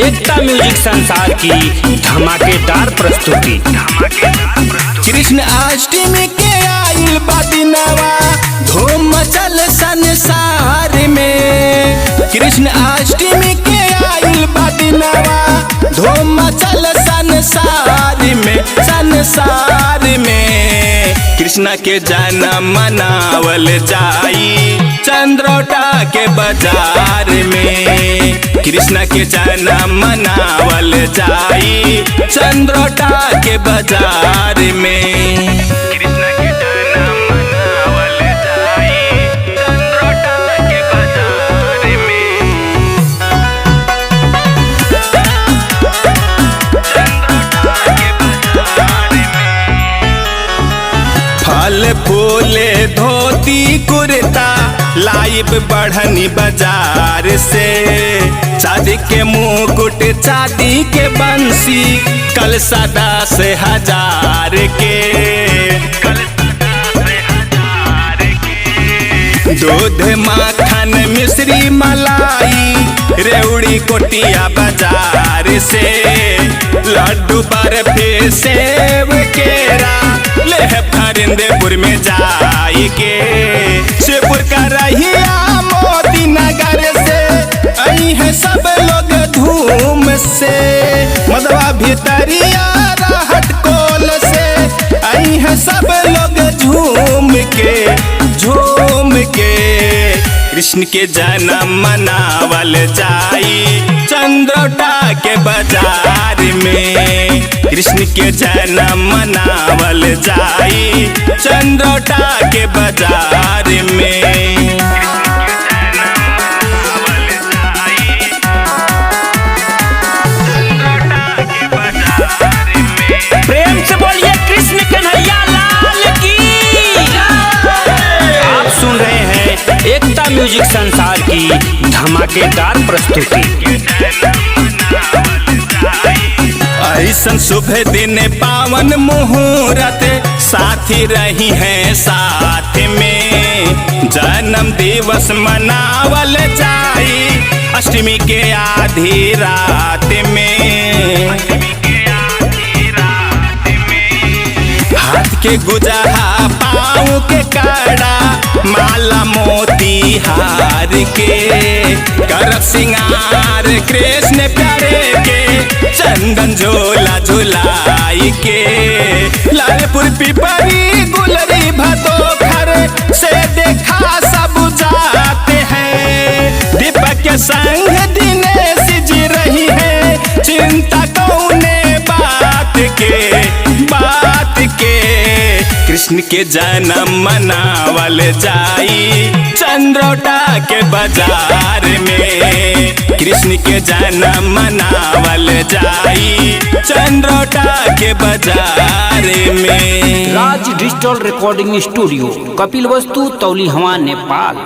एकता music संसार की धमाकेदार प्रस्तुति। कृष्ण अष्टमी के आइल बा दिनवा, धूम मचल संसार में। कृष्ण अष्टमी के आइल बा दिनवा, धूम मचल संसार में। संसार में कृष्ण के जन्म मनावल जाई चंद्रोटा के बाजार में। कृष्ण के जन्म मनावल जाई चंद्रोटा के बाजार में। कृष्ण के जन्म मनावल जाई चंद्रोटा के बाजार में। चंद्रोटा के बाजार में फल फूले धोती कुर्ता लाइब बढ़नी बाजार से। चांदी के मुकुट चांदी के बंसी कल सदा से हजार के। दूध माखन मिश्री मलाई रेवड़ी कोटिया बाजार से। लड्डू बर्फी सेब केरा ले फरिंदेपुर में जाई के। शिवपुर का रहिया मोती नगर से आई है सब लोग धूम से। मधवा भितरिया राहट कोल से आई है सब लोग झूम के कृष्ण के जन्म मनावल जाई चंद्रोटा के बाजार में। कृष्ण के जन्म मनावल जाई चंद्रोटा के बाजार में। प्रेम से बोलिए कृष्ण कन्हैया लाल की। आप सुन रहे हैं एकता म्यूजिक संसार की धमाकेदार प्रस्तुति। ऐसन शुभ दिन पावन मुहूर्त साथी रही हैं साथ में। जन्म दिवस मनावल जाई अष्टमी के आधी रात में। हाथ के गुजहा पाँव के कड़ा माला मोती हार के। करब सिंगार कृष्ण प्यारे के चंदन झोला झुलाई के। लालपुर पिपरी गुलरी भदोखर से देखा सब जाते हैं। दीपक के संग दिनेश जी रही है चिंता कौने बात के। कृष्ण के जन्म मनावल जाई चंद्रोटा के बाजार में। कृष्ण के जन्म मनावल जाई चंद्रोटा के बाजार में। राज डिजिटल रिकॉर्डिंग स्टूडियो, कपिल वस्तु, तौली हवा, नेपाल।